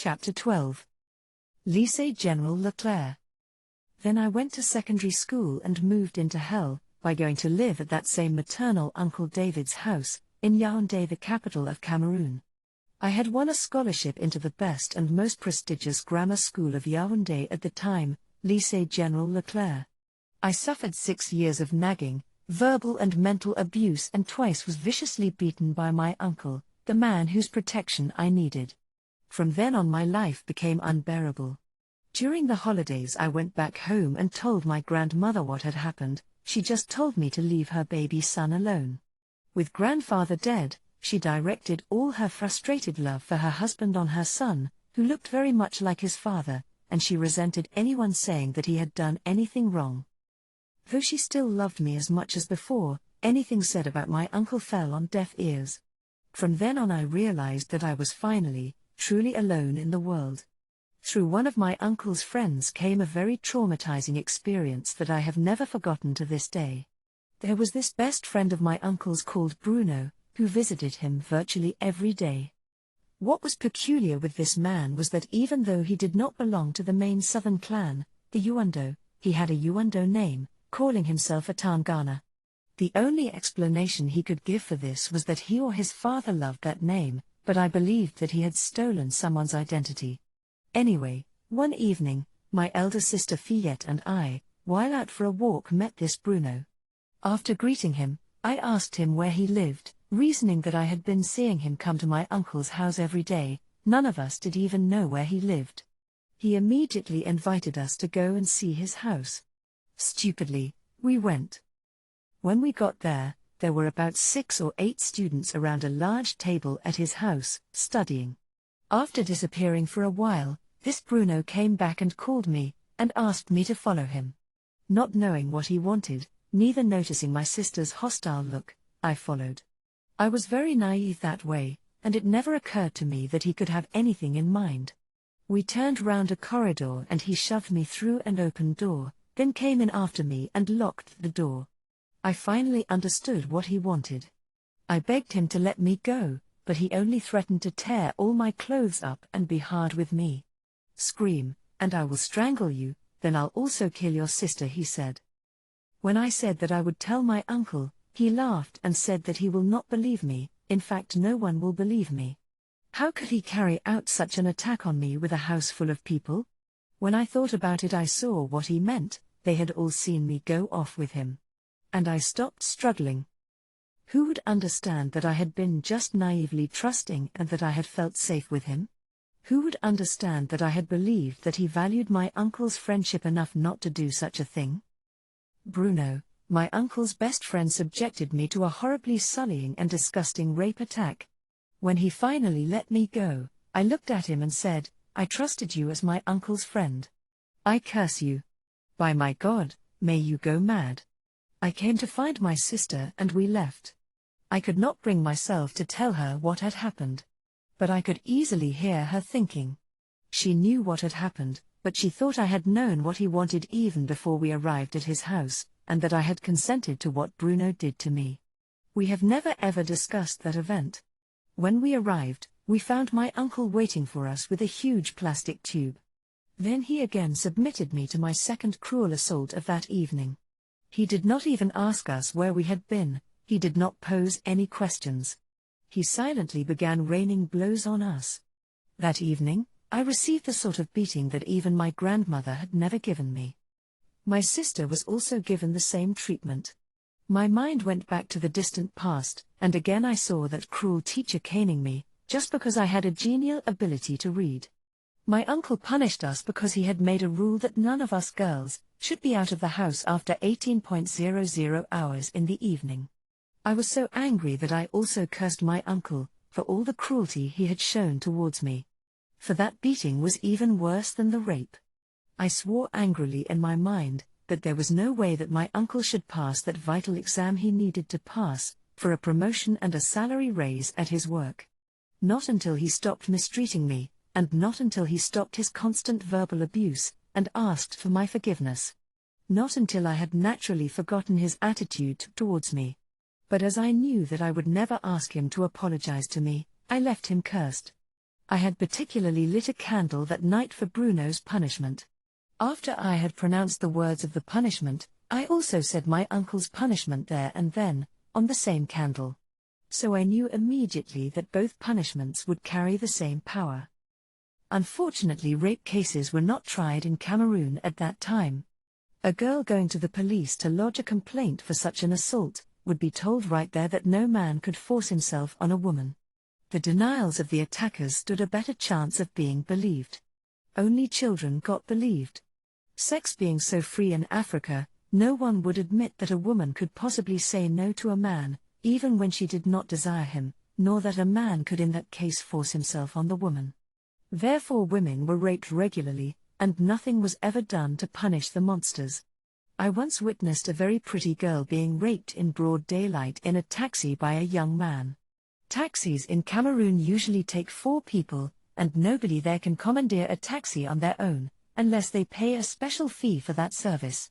Chapter 12. Lycée General Leclerc. Then I went to secondary school and moved into hell, by going to live at that same maternal Uncle David's house, in Yaoundé, the capital of Cameroon. I had won a scholarship into the best and most prestigious grammar school of Yaoundé at the time, Lycée General Leclerc. I suffered 6 years of nagging, verbal and mental abuse, and twice was viciously beaten by my uncle, the man whose protection I needed. From then on my life became unbearable. During the holidays I went back home and told my grandmother what had happened. She just told me to leave her baby son alone. With grandfather dead, she directed all her frustrated love for her husband on her son, who looked very much like his father, and she resented anyone saying that he had done anything wrong. Though she still loved me as much as before, anything said about my uncle fell on deaf ears. From then on I realized that I was finally, truly alone in the world. Through one of my uncle's friends came a very traumatizing experience that I have never forgotten to this day. There was this best friend of my uncle's called Bruno, who visited him virtually every day. What was peculiar with this man was that even though he did not belong to the main southern clan, the Yuando, he had a Yuando name, calling himself a Tangana. The only explanation he could give for this was that he or his father loved that name, but I believed that he had stolen someone's identity. Anyway, one evening, my elder sister Fillette and I, while out for a walk, met this Bruno. After greeting him, I asked him where he lived, reasoning that I had been seeing him come to my uncle's house every day. None of us did even know where he lived. He immediately invited us to go and see his house. Stupidly, we went. When we got there were about 6 or 8 students around a large table at his house, studying. After disappearing for a while, this Bruno came back and called me, and asked me to follow him. Not knowing what he wanted, neither noticing my sister's hostile look, I followed. I was very naive that way, and it never occurred to me that he could have anything in mind. We turned round a corridor and he shoved me through an open door, then came in after me and locked the door. I finally understood what he wanted. I begged him to let me go, but he only threatened to tear all my clothes up and be hard with me. "Scream, and I will strangle you, then I'll also kill your sister," he said. When I said that I would tell my uncle, he laughed and said that he will not believe me. In fact, no one will believe me. How could he carry out such an attack on me with a house full of people? When I thought about it, I saw what he meant. They had all seen me go off with him. And I stopped struggling. Who would understand that I had been just naively trusting and that I had felt safe with him? Who would understand that I had believed that he valued my uncle's friendship enough not to do such a thing? Bruno, my uncle's best friend, subjected me to a horribly sullying and disgusting rape attack. When he finally let me go, I looked at him and said, "I trusted you as my uncle's friend. I curse you. By my God, may you go mad." I came to find my sister and we left. I could not bring myself to tell her what had happened. But I could easily hear her thinking. She knew what had happened, but she thought I had known what he wanted even before we arrived at his house, and that I had consented to what Bruno did to me. We have never ever discussed that event. When we arrived, we found my uncle waiting for us with a huge plastic tube. Then he again submitted me to my second cruel assault of that evening. He did not even ask us where we had been. He did not pose any questions. He silently began raining blows on us. That evening, I received the sort of beating that even my grandmother had never given me. My sister was also given the same treatment. My mind went back to the distant past, and again I saw that cruel teacher caning me, just because I had a genial ability to read. My uncle punished us because he had made a rule that none of us girls should be out of the house after 18:00 hours in the evening. I was so angry that I also cursed my uncle for all the cruelty he had shown towards me. For that beating was even worse than the rape. I swore angrily in my mind that there was no way that my uncle should pass that vital exam he needed to pass for a promotion and a salary raise at his work. Not until he stopped mistreating me, and not until he stopped his constant verbal abuse and asked for my forgiveness. Not until I had naturally forgotten his attitude towards me. But as I knew that I would never ask him to apologize to me, I left him cursed. I had particularly lit a candle that night for Bruno's punishment. After I had pronounced the words of the punishment, I also said my uncle's punishment there and then, on the same candle. So I knew immediately that both punishments would carry the same power. Unfortunately, rape cases were not tried in Cameroon at that time. A girl going to the police to lodge a complaint for such an assault would be told right there that no man could force himself on a woman. The denials of the attackers stood a better chance of being believed. Only children got believed. Sex being so free in Africa, no one would admit that a woman could possibly say no to a man, even when she did not desire him, nor that a man could in that case force himself on the woman. Therefore women were raped regularly, and nothing was ever done to punish the monsters. I once witnessed a very pretty girl being raped in broad daylight in a taxi by a young man. Taxis in Cameroon usually take 4 people, and nobody there can commandeer a taxi on their own, unless they pay a special fee for that service.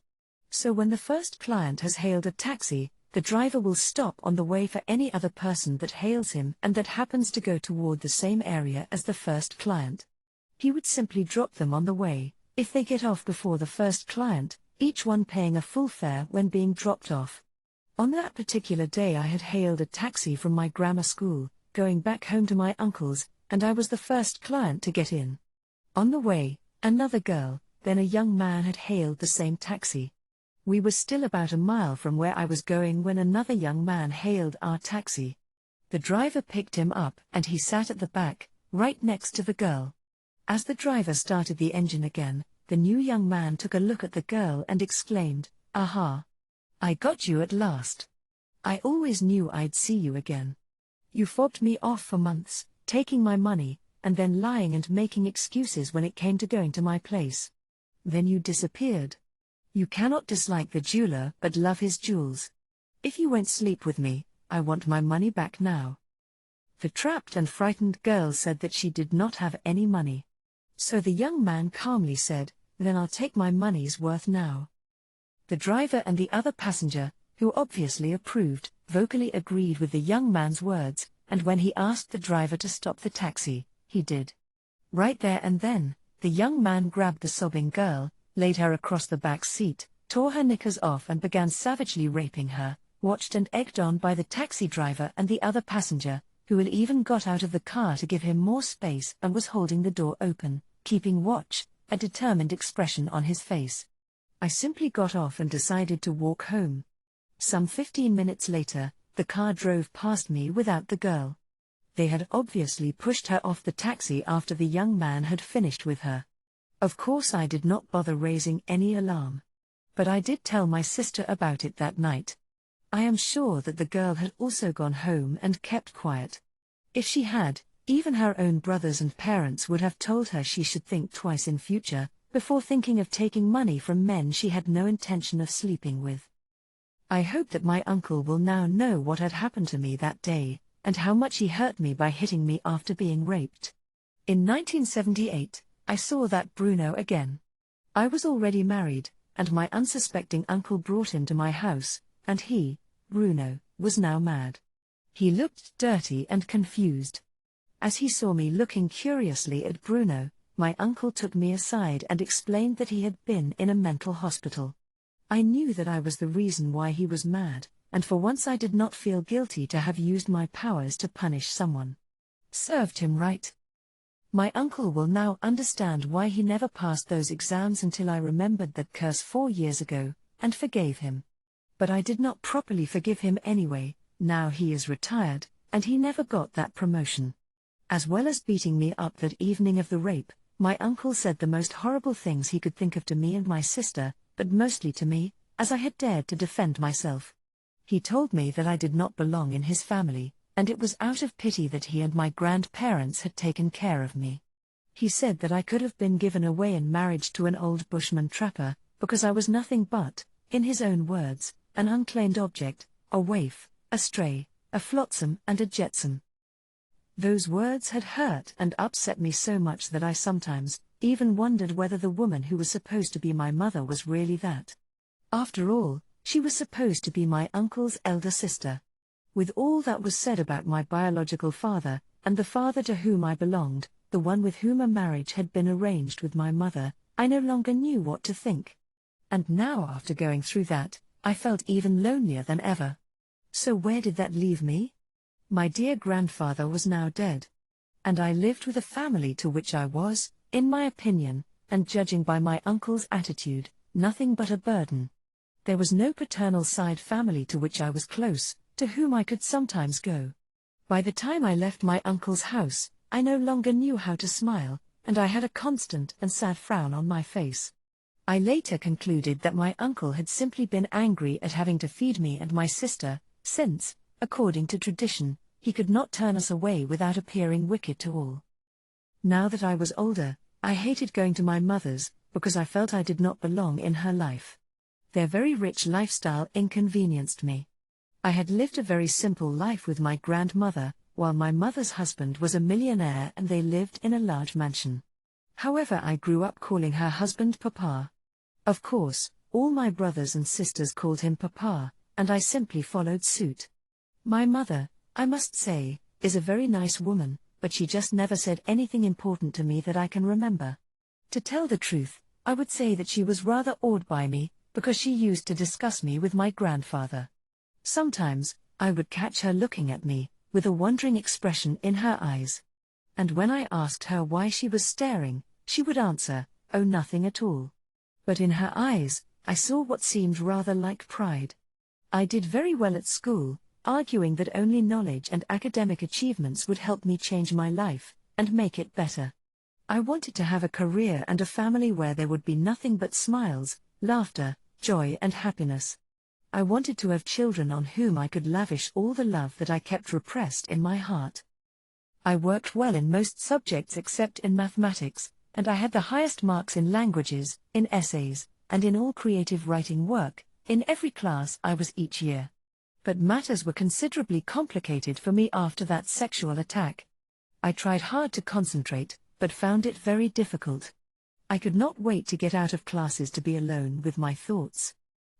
So when the first client has hailed a taxi, the driver will stop on the way for any other person that hails him and that happens to go toward the same area as the first client. He would simply drop them on the way, if they get off before the first client, each one paying a full fare when being dropped off. On that particular day I had hailed a taxi from my grammar school, going back home to my uncle's, and I was the first client to get in. On the way, another girl, then a young man had hailed the same taxi. We were still about a mile from where I was going when another young man hailed our taxi. The driver picked him up and he sat at the back, right next to the girl. As the driver started the engine again, the new young man took a look at the girl and exclaimed, "Aha! I got you at last. I always knew I'd see you again. You fobbed me off for months, taking my money, and then lying and making excuses when it came to going to my place. Then you disappeared. You cannot dislike the jeweler but love his jewels. If you won't sleep with me, I want my money back now." The trapped and frightened girl said that she did not have any money. So the young man calmly said, "Then I'll take my money's worth now." The driver and the other passenger, who obviously approved, vocally agreed with the young man's words, and when he asked the driver to stop the taxi, he did. Right there and then, the young man grabbed the sobbing girl, laid her across the back seat, tore her knickers off and began savagely raping her, watched and egged on by the taxi driver and the other passenger, who had even got out of the car to give him more space and was holding the door open, keeping watch, a determined expression on his face. I simply got off and decided to walk home. Some 15 minutes later, the car drove past me without the girl. They had obviously pushed her off the taxi after the young man had finished with her. Of course I did not bother raising any alarm. But I did tell my sister about it that night. I am sure that the girl had also gone home and kept quiet. If she had, even her own brothers and parents would have told her she should think twice in future, before thinking of taking money from men she had no intention of sleeping with. I hope that my uncle will now know what had happened to me that day, and how much he hurt me by hitting me after being raped. In 1978, I saw that Bruno again. I was already married, and my unsuspecting uncle brought him to my house, and he, Bruno, was now mad. He looked dirty and confused. As he saw me looking curiously at Bruno, my uncle took me aside and explained that he had been in a mental hospital. I knew that I was the reason why he was mad, and for once I did not feel guilty to have used my powers to punish someone. Served him right. My uncle will now understand why he never passed those exams until I remembered that curse 4 years ago, and forgave him. But I did not properly forgive him anyway. Now he is retired, and he never got that promotion. As well as beating me up that evening of the rape, my uncle said the most horrible things he could think of to me and my sister, but mostly to me, as I had dared to defend myself. He told me that I did not belong in his family, and it was out of pity that he and my grandparents had taken care of me. He said that I could have been given away in marriage to an old bushman trapper, because I was nothing but, in his own words, an unclaimed object, a waif, a stray, a flotsam and a jetsam. Those words had hurt and upset me so much that I sometimes even wondered whether the woman who was supposed to be my mother was really that. After all, she was supposed to be my uncle's elder sister. With all that was said about my biological father, and the father to whom I belonged, the one with whom a marriage had been arranged with my mother, I no longer knew what to think. And now, after going through that, I felt even lonelier than ever. So where did that leave me? My dear grandfather was now dead. And I lived with a family to which I was, in my opinion, and judging by my uncle's attitude, nothing but a burden. There was no paternal side family to which I was close, to whom I could sometimes go. By the time I left my uncle's house, I no longer knew how to smile, and I had a constant and sad frown on my face. I later concluded that my uncle had simply been angry at having to feed me and my sister, since, according to tradition, he could not turn us away without appearing wicked to all. Now that I was older, I hated going to my mother's, because I felt I did not belong in her life. Their very rich lifestyle inconvenienced me. I had lived a very simple life with my grandmother, while my mother's husband was a millionaire and they lived in a large mansion. However, I grew up calling her husband Papa. Of course, all my brothers and sisters called him Papa, and I simply followed suit. My mother, I must say, is a very nice woman, but she just never said anything important to me that I can remember. To tell the truth, I would say that she was rather awed by me, because she used to discuss me with my grandfather. Sometimes, I would catch her looking at me, with a wondering expression in her eyes. And when I asked her why she was staring, she would answer, "Oh, nothing at all." But in her eyes, I saw what seemed rather like pride. I did very well at school, arguing that only knowledge and academic achievements would help me change my life, and make it better. I wanted to have a career and a family where there would be nothing but smiles, laughter, joy and happiness. I wanted to have children on whom I could lavish all the love that I kept repressed in my heart. I worked well in most subjects except in mathematics, and I had the highest marks in languages, in essays, and in all creative writing work, in every class I was each year. But matters were considerably complicated for me after that sexual attack. I tried hard to concentrate, but found it very difficult. I could not wait to get out of classes to be alone with my thoughts.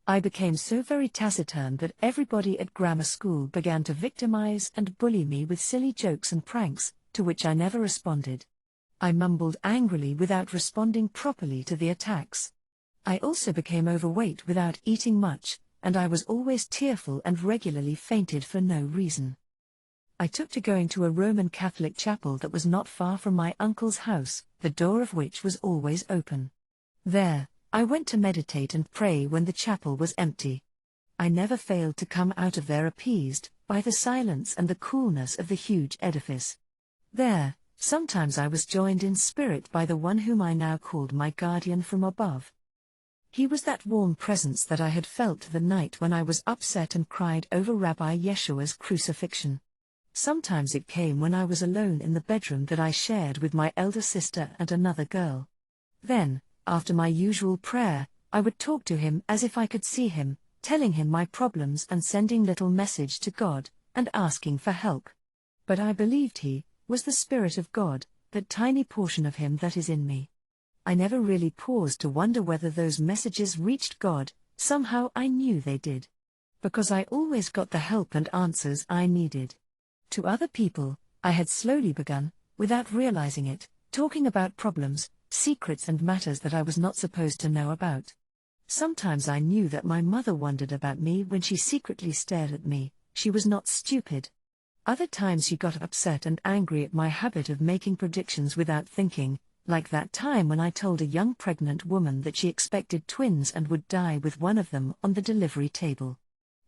I became so very taciturn that everybody at grammar school began to victimize and bully me with silly jokes and pranks, to which I never responded. I mumbled angrily without responding properly to the attacks. I also became overweight without eating much, and I was always tearful and regularly fainted for no reason. I took to going to a Roman Catholic chapel that was not far from my uncle's house, the door of which was always open. There, I went to meditate and pray when the chapel was empty. I never failed to come out of there appeased by the silence and the coolness of the huge edifice. There, sometimes I was joined in spirit by the one whom I now called my guardian from above. He was that warm presence that I had felt the night when I was upset and cried over Rabbi Yeshua's crucifixion. Sometimes it came when I was alone in the bedroom that I shared with my elder sister and another girl. Then, after my usual prayer, I would talk to him as if I could see him, telling him my problems and sending little message to God, and asking for help. But I believed he was the Spirit of God, that tiny portion of him that is in me. I never really paused to wonder whether those messages reached God. Somehow I knew they did. Because I always got the help and answers I needed. To other people, I had slowly begun, without realizing it, talking about problems, secrets and matters that I was not supposed to know about. Sometimes I knew that my mother wondered about me when she secretly stared at me. She was not stupid. Other times she got upset and angry at my habit of making predictions without thinking, like that time when I told a young pregnant woman that she expected twins and would die with one of them on the delivery table.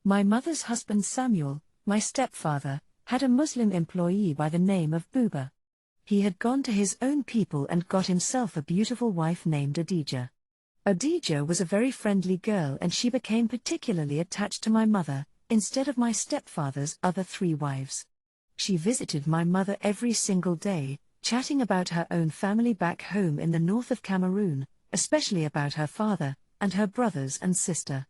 My mother's husband Samuel, my stepfather, had a Muslim employee by the name of Buba. He had gone to his own people and got himself a beautiful wife named Adija. Adija was a very friendly girl and she became particularly attached to my mother, instead of my stepfather's other 3 wives. She visited my mother every single day, chatting about her own family back home in the north of Cameroon, especially about her father, and her brothers and sister.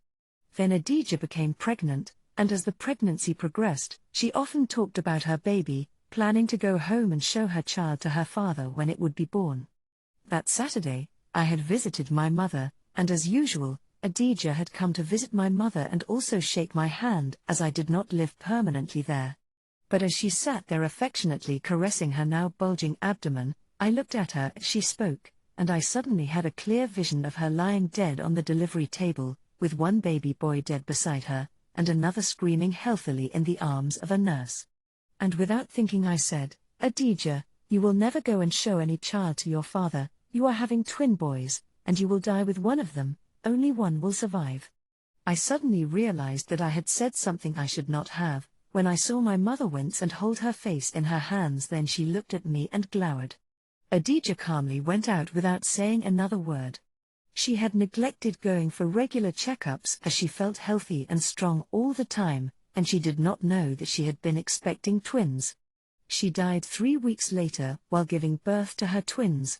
Then Adija became pregnant, and as the pregnancy progressed, she often talked about her baby, planning to go home and show her child to her father when it would be born. That Saturday, I had visited my mother, and as usual, Adija had come to visit my mother and also shake my hand as I did not live permanently there. But as she sat there affectionately caressing her now bulging abdomen, I looked at her as she spoke, and I suddenly had a clear vision of her lying dead on the delivery table, with one baby boy dead beside her, and another screaming healthily in the arms of a nurse. And without thinking I said, "Adija, you will never go and show any child to your father, you are having twin boys, and you will die with one of them, only one will survive." I suddenly realized that I had said something I should not have, when I saw my mother wince and hold her face in her hands. Then she looked at me and glowered. Adija calmly went out without saying another word. She had neglected going for regular checkups as she felt healthy and strong all the time, and she did not know that she had been expecting twins. She died 3 weeks later while giving birth to her twins.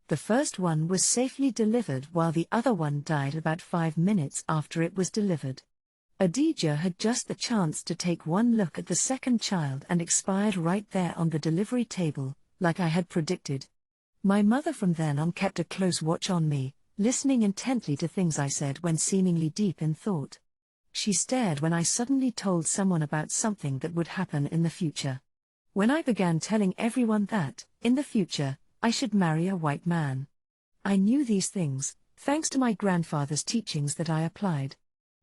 The first one was safely delivered while the other one died about 5 minutes after it was delivered. Adija had just the chance to take one look at the second child and expired right there on the delivery table, like I had predicted. My mother from then on kept a close watch on me, listening intently to things I said when seemingly deep in thought. She stared when I suddenly told someone about something that would happen in the future. When I began telling everyone that, in the future, I should marry a white man. I knew these things, thanks to my grandfather's teachings that I applied.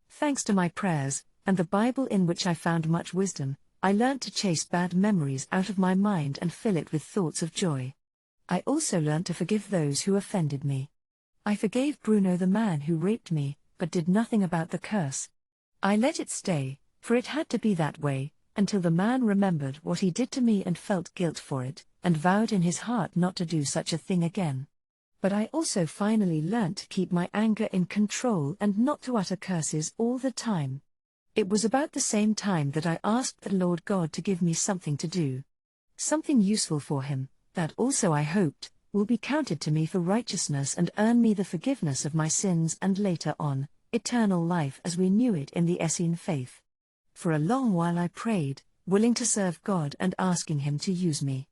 Thanks to my prayers, and the Bible in which I found much wisdom, I learnt to chase bad memories out of my mind and fill it with thoughts of joy. I also learnt to forgive those who offended me. I forgave Bruno the man who raped me, but did nothing about the curse. I let it stay, for it had to be that way, until the man remembered what he did to me and felt guilt for it, and vowed in his heart not to do such a thing again. But I also finally learnt to keep my anger in control and not to utter curses all the time. It was about the same time that I asked the Lord God to give me something to do. Something useful for Him, that also I hoped, will be counted to me for righteousness and earn me the forgiveness of my sins and later on, eternal life as we knew it in the Essene faith. For a long while I prayed, willing to serve God and asking Him to use me.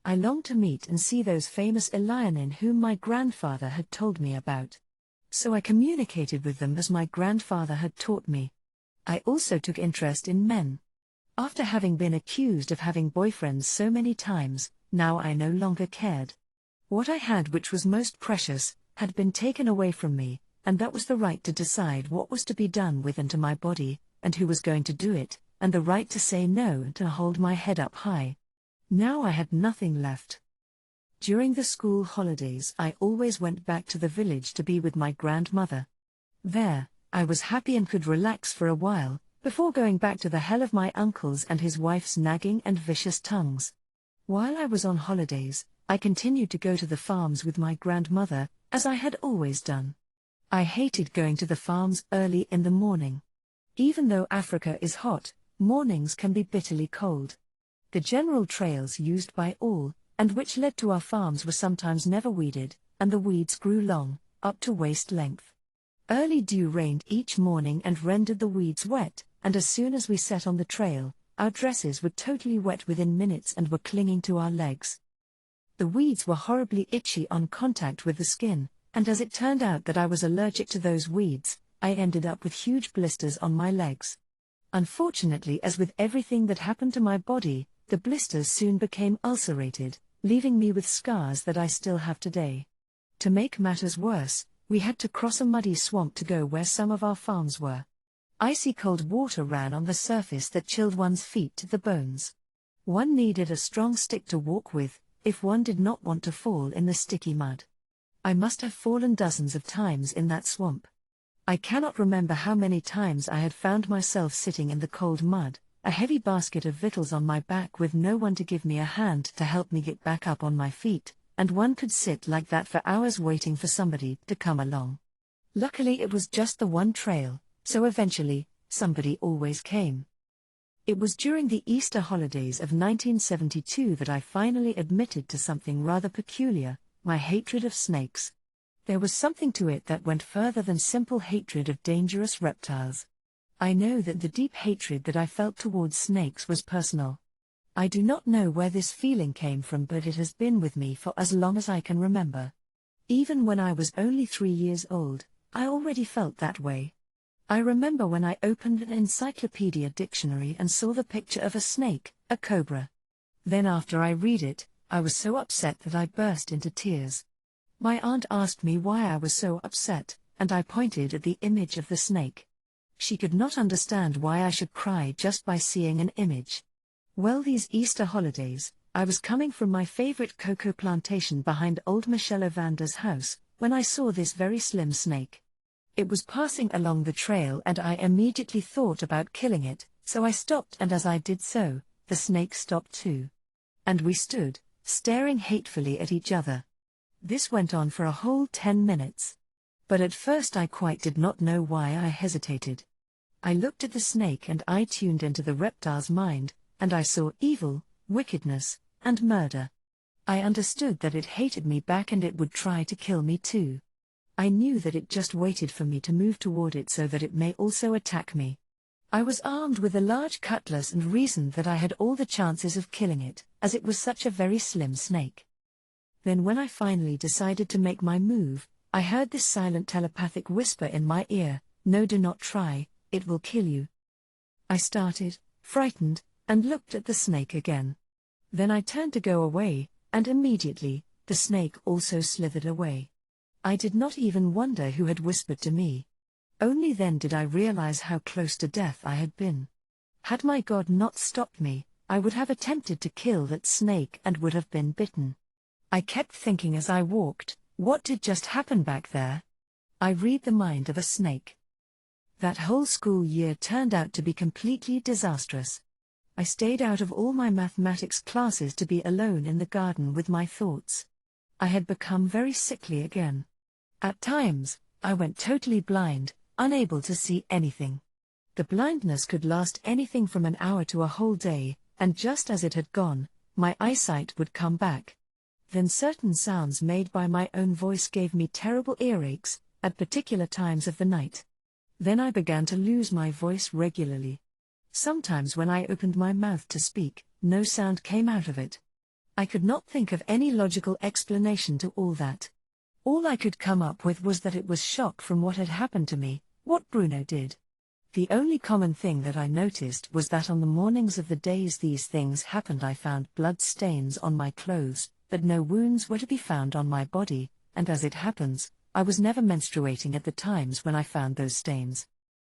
I longed to meet and see those famous Elianin whom my grandfather had told me about. So I communicated with them as my grandfather had taught me. I also took interest in men. After having been accused of having boyfriends so many times, now I no longer cared. What I had, which was most precious, had been taken away from me, and that was the right to decide what was to be done with and to my body, and who was going to do it, and the right to say no and to hold my head up high. Now I had nothing left. During the school holidays I always went back to the village to be with my grandmother. There, I was happy and could relax for a while, before going back to the hell of my uncles and his wife's nagging and vicious tongues. While I was on holidays, I continued to go to the farms with my grandmother, as I had always done. I hated going to the farms early in the morning. Even though Africa is hot, mornings can be bitterly cold. The general trails used by all, and which led to our farms, were sometimes never weeded, and the weeds grew long, up to waist length. Early dew rained each morning and rendered the weeds wet, and as soon as we set on the trail, our dresses were totally wet within minutes and were clinging to our legs. The weeds were horribly itchy on contact with the skin, and as it turned out that I was allergic to those weeds, I ended up with huge blisters on my legs. Unfortunately, as with everything that happened to my body, the blisters soon became ulcerated, leaving me with scars that I still have today. To make matters worse, we had to cross a muddy swamp to go where some of our farms were. Icy cold water ran on the surface that chilled one's feet to the bones. One needed a strong stick to walk with, if one did not want to fall in the sticky mud. I must have fallen dozens of times in that swamp. I cannot remember how many times I had found myself sitting in the cold mud, a heavy basket of victuals on my back with no one to give me a hand to help me get back up on my feet, and one could sit like that for hours waiting for somebody to come along. Luckily it was just the one trail, so eventually, somebody always came. It was during the Easter holidays of 1972 that I finally admitted to something rather peculiar, my hatred of snakes. There was something to it that went further than simple hatred of dangerous reptiles. I know that the deep hatred that I felt towards snakes was personal. I do not know where this feeling came from, but it has been with me for as long as I can remember. Even when I was only 3 years old, I already felt that way. I remember when I opened an encyclopedia dictionary and saw the picture of a snake, a cobra. Then after I read it, I was so upset that I burst into tears. My aunt asked me why I was so upset, and I pointed at the image of the snake. She could not understand why I should cry just by seeing an image. Well, these Easter holidays, I was coming from my favorite cocoa plantation behind old Michelle Ovander's house, when I saw this very slim snake. It was passing along the trail and I immediately thought about killing it, so I stopped, and as I did so, the snake stopped too. And we stood, staring hatefully at each other. This went on for a whole 10 minutes. But at first I quite did not know why I hesitated. I looked at the snake and I tuned into the reptile's mind, and I saw evil, wickedness, and murder. I understood that it hated me back and it would try to kill me too. I knew that it just waited for me to move toward it so that it may also attack me. I was armed with a large cutlass and reasoned that I had all the chances of killing it, as it was such a very slim snake. Then when I finally decided to make my move, I heard this silent telepathic whisper in my ear, "No, do not try, it will kill you." I started, frightened, and looked at the snake again. Then I turned to go away, and immediately, the snake also slithered away. I did not even wonder who had whispered to me. Only then did I realize how close to death I had been. Had my God not stopped me, I would have attempted to kill that snake and would have been bitten. I kept thinking as I walked, what did just happen back there? I read the mind of a snake. That whole school year turned out to be completely disastrous. I stayed out of all my mathematics classes to be alone in the garden with my thoughts. I had become very sickly again. At times, I went totally blind, unable to see anything. The blindness could last anything from an hour to a whole day, and just as it had gone, my eyesight would come back. Then certain sounds made by my own voice gave me terrible earaches, at particular times of the night. Then I began to lose my voice regularly. Sometimes when I opened my mouth to speak, no sound came out of it. I could not think of any logical explanation to all that. All I could come up with was that it was shock from what had happened to me, what Bruno did. The only common thing that I noticed was that on the mornings of the days these things happened I found blood stains on my clothes, but no wounds were to be found on my body, and as it happens, I was never menstruating at the times when I found those stains.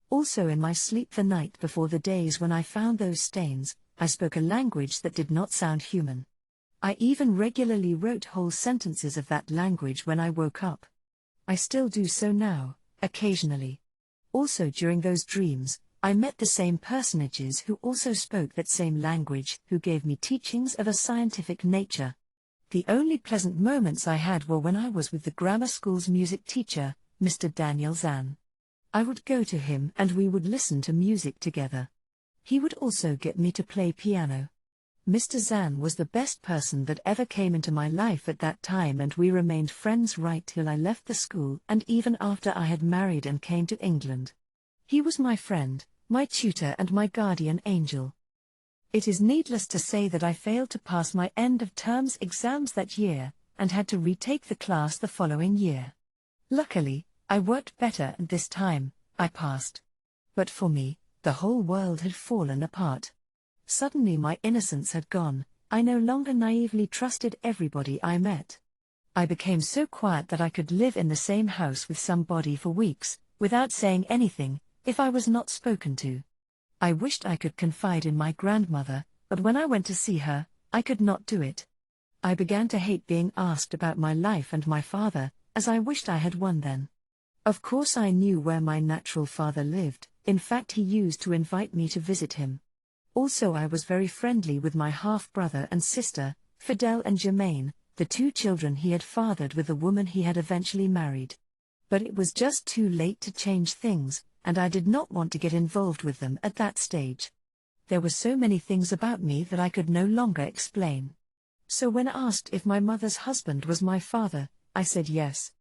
Also in my sleep the night before the days when I found those stains, I spoke a language that did not sound human. I even regularly wrote whole sentences of that language when I woke up. I still do so now, occasionally. Also during those dreams, I met the same personages who also spoke that same language, who gave me teachings of a scientific nature. The only pleasant moments I had were when I was with the grammar school's music teacher, Mr. Daniel Zan. I would go to him and we would listen to music together. He would also get me to play piano. Mr. Zan was the best person that ever came into my life at that time, and we remained friends right till I left the school and even after I had married and came to England. He was my friend, my tutor and my guardian angel. It is needless to say that I failed to pass my end-of-terms exams that year, and had to retake the class the following year. Luckily, I worked better and this time, I passed. But for me, the whole world had fallen apart. Suddenly my innocence had gone, I no longer naively trusted everybody I met. I became so quiet that I could live in the same house with somebody for weeks, without saying anything, if I was not spoken to. I wished I could confide in my grandmother, but when I went to see her, I could not do it. I began to hate being asked about my life and my father, as I wished I had one then. Of course I knew where my natural father lived, in fact he used to invite me to visit him. Also I was very friendly with my half-brother and sister, Fidel and Germaine, the two children he had fathered with the woman he had eventually married. But it was just too late to change things, and I did not want to get involved with them at that stage. There were so many things about me that I could no longer explain. So when asked if my mother's husband was my father, I said yes.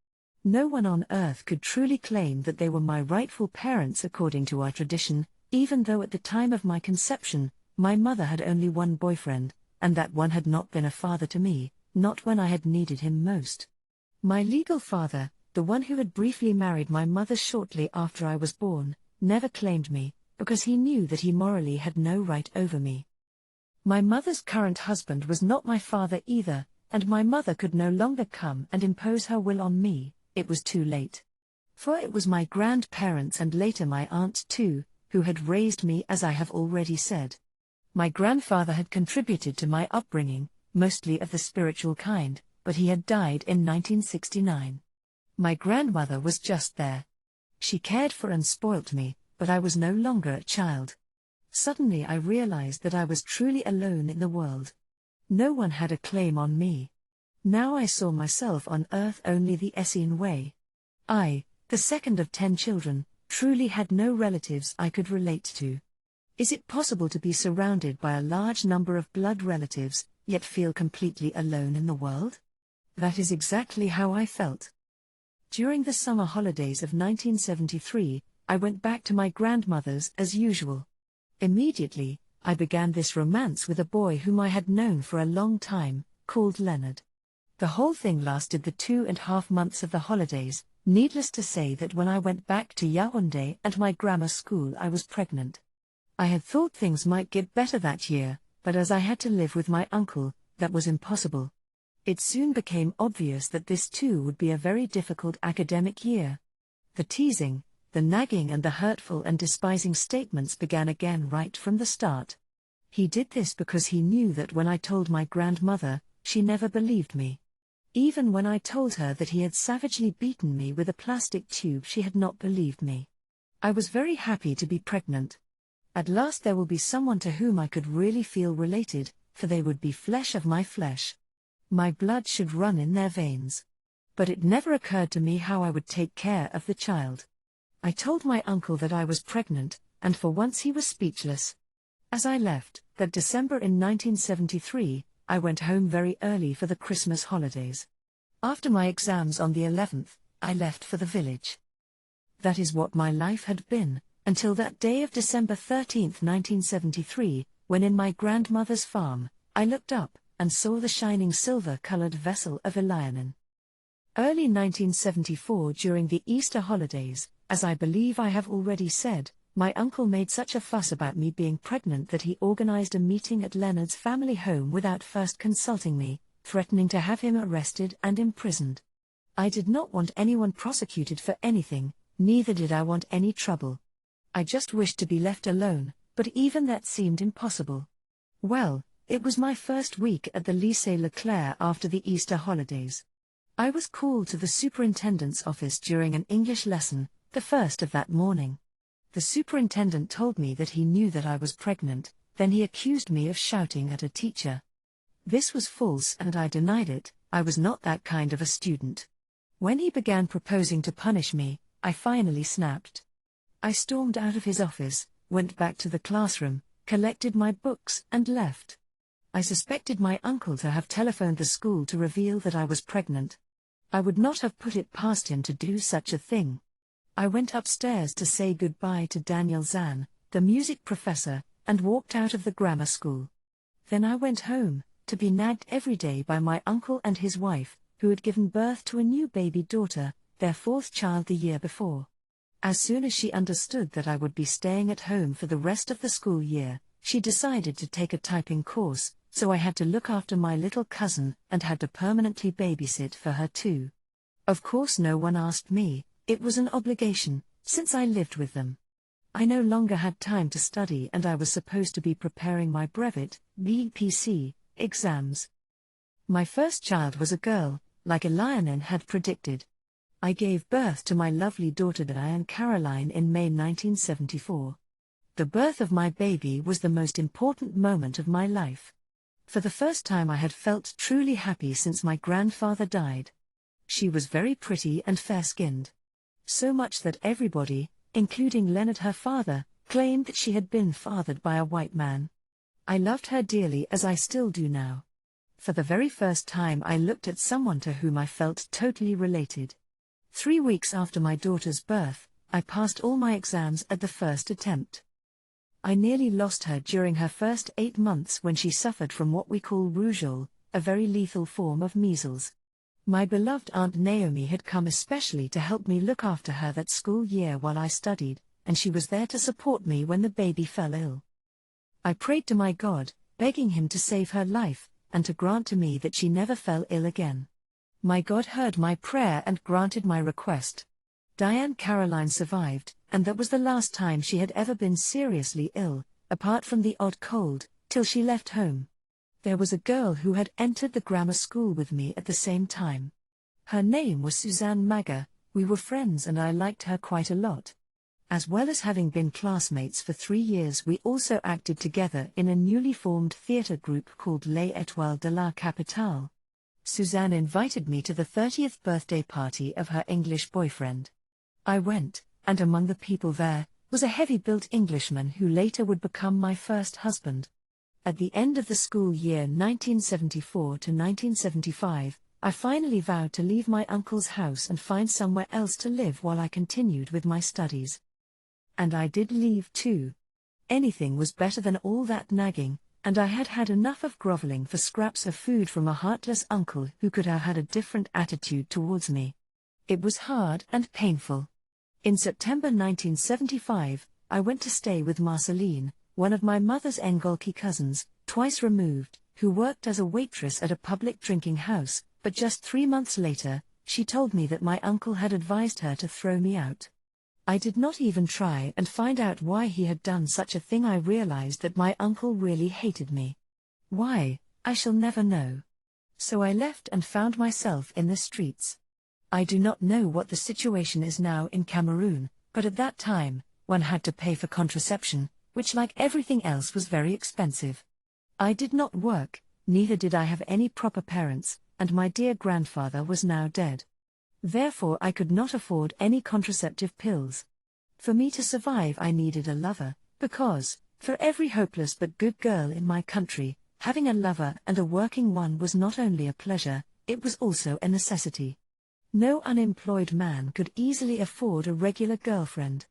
No one on earth could truly claim that they were my rightful parents according to our tradition, even though at the time of my conception, my mother had only one boyfriend, and that one had not been a father to me, not when I had needed him most. My legal father, the one who had briefly married my mother shortly after I was born, never claimed me, because he knew that he morally had no right over me. My mother's current husband was not my father either, and my mother could no longer come and impose her will on me. It was too late. For it was my grandparents and later my aunt too, who had raised me, as I have already said. My grandfather had contributed to my upbringing, mostly of the spiritual kind, but he had died in 1969. My grandmother was just there. She cared for and spoilt me, but I was no longer a child. Suddenly I realized that I was truly alone in the world. No one had a claim on me. Now I saw myself on earth only the Essene way. I, the second of 10 children, truly had no relatives I could relate to. Is it possible to be surrounded by a large number of blood relatives, yet feel completely alone in the world? That is exactly how I felt. During the summer holidays of 1973, I went back to my grandmother's as usual. Immediately, I began this romance with a boy whom I had known for a long time, called Leonard. The whole thing lasted the 2.5 months of the holidays. Needless to say that when I went back to Yaoundé and my grammar school I was pregnant. I had thought things might get better that year, but as I had to live with my uncle, that was impossible. It soon became obvious that this too would be a very difficult academic year. The teasing, the nagging and the hurtful and despising statements began again right from the start. He did this because he knew that when I told my grandmother, she never believed me. Even when I told her that he had savagely beaten me with a plastic tube, she had not believed me. I was very happy to be pregnant. At last there will be someone to whom I could really feel related, for they would be flesh of my flesh. My blood should run in their veins. But it never occurred to me how I would take care of the child. I told my uncle that I was pregnant, and for once he was speechless. As I left, that December in 1973, I went home very early for the Christmas holidays. After my exams on the 11th, I left for the village. That is what my life had been, until that day of December 13, 1973, when in my grandmother's farm, I looked up, and saw the shining silver-colored vessel of Elianin. Early 1974 during the Easter holidays, as I believe I have already said, my uncle made such a fuss about me being pregnant that he organized a meeting at Leonard's family home without first consulting me, threatening to have him arrested and imprisoned. I did not want anyone prosecuted for anything, neither did I want any trouble. I just wished to be left alone, but even that seemed impossible. Well, it was my first week at the Lycée Leclerc after the Easter holidays. I was called to the superintendent's office during an English lesson, the first of that morning. The superintendent told me that he knew that I was pregnant, then he accused me of shouting at a teacher. This was false and I denied it. I was not that kind of a student. When he began proposing to punish me, I finally snapped. I stormed out of his office, went back to the classroom, collected my books and left. I suspected my uncle to have telephoned the school to reveal that I was pregnant. I would not have put it past him to do such a thing. I went upstairs to say goodbye to Daniel Zan, the music professor, and walked out of the grammar school. Then I went home, to be nagged every day by my uncle and his wife, who had given birth to a new baby daughter, their 4th child the year before. As soon as she understood that I would be staying at home for the rest of the school year, she decided to take a typing course, so I had to look after my little cousin and had to permanently babysit for her too. Of course no one asked me. It was an obligation, since I lived with them. I no longer had time to study and I was supposed to be preparing my brevet, BPC, exams. My first child was a girl, like Elianin had predicted. I gave birth to my lovely daughter Diane Caroline in May 1974. The birth of my baby was the most important moment of my life. For the first time I had felt truly happy since my grandfather died. She was very pretty and fair-skinned. So much that everybody, including Leonard her father, claimed that she had been fathered by a white man. I loved her dearly as I still do now. For the very first time I looked at someone to whom I felt totally related. 3 weeks after my daughter's birth, I passed all my exams at the first attempt. I nearly lost her during her first 8 months when she suffered from what we call rougeole, a very lethal form of measles. My beloved Aunt Naomi had come especially to help me look after her that school year while I studied, and she was there to support me when the baby fell ill. I prayed to my God, begging him to save her life, and to grant to me that she never fell ill again. My God heard my prayer and granted my request. Diane Caroline survived, and that was the last time she had ever been seriously ill, apart from the odd cold, till she left home. There was a girl who had entered the grammar school with me at the same time. Her name was Suzanne Maga. We were friends and I liked her quite a lot. As well as having been classmates for 3 years, we also acted together in a newly formed theatre group called Les Étoiles de la Capitale. Suzanne invited me to the 30th birthday party of her English boyfriend. I went, and among the people there was a heavy-built Englishman who later would become my first husband. At the end of the school year 1974 to 1975, I finally vowed to leave my uncle's house and find somewhere else to live while I continued with my studies. And I did leave too. Anything was better than all that nagging, and I had had enough of groveling for scraps of food from a heartless uncle who could have had a different attitude towards me. It was hard and painful. In September 1975, I went to stay with Marceline, one of my mother's Ngolki cousins, twice removed, who worked as a waitress at a public drinking house, but just 3 months later, she told me that my uncle had advised her to throw me out. I did not even try and find out why he had done such a thing. I realized that my uncle really hated me. Why, I shall never know. So I left and found myself in the streets. I do not know what the situation is now in Cameroon, but at that time, one had to pay for contraception, which like everything else was very expensive. I did not work, neither did I have any proper parents, and my dear grandfather was now dead. Therefore I could not afford any contraceptive pills. For me to survive I needed a lover, because, for every hopeless but good girl in my country, having a lover and a working one was not only a pleasure, it was also a necessity. No unemployed man could easily afford a regular girlfriend.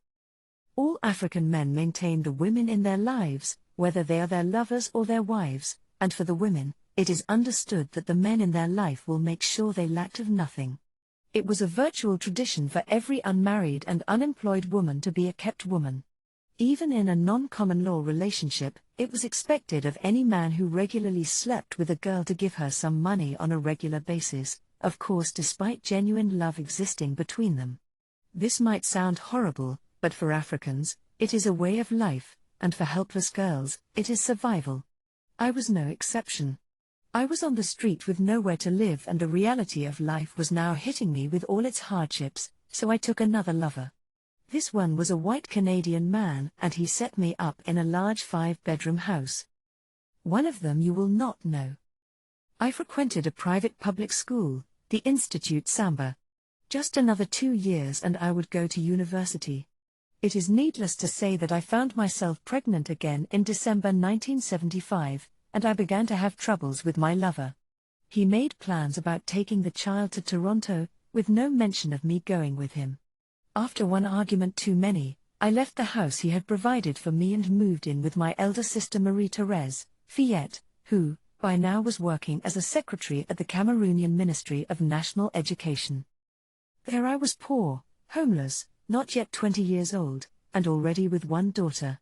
All African men maintain the women in their lives, whether they are their lovers or their wives, and for the women, it is understood that the men in their life will make sure they lacked of nothing. It was a virtual tradition for every unmarried and unemployed woman to be a kept woman. Even in a non-common law relationship, it was expected of any man who regularly slept with a girl to give her some money on a regular basis, of course despite genuine love existing between them. This might sound horrible, but for Africans, it is a way of life, and for helpless girls, it is survival. I was no exception. I was on the street with nowhere to live and the reality of life was now hitting me with all its hardships, so I took another lover. This one was a white Canadian man and he set me up in a large 5-bedroom house. One of them you will not know. I frequented a private public school, the Institute Samba. Just another 2 years and I would go to university. It is needless to say that I found myself pregnant again in December 1975, and I began to have troubles with my lover. He made plans about taking the child to Toronto, with no mention of me going with him. After one argument too many, I left the house he had provided for me and moved in with my elder sister Marie-Thérèse Fillette, who, by now was working as a secretary at the Cameroonian Ministry of National Education. There I was poor, homeless, not yet 20 years old, and already with one daughter.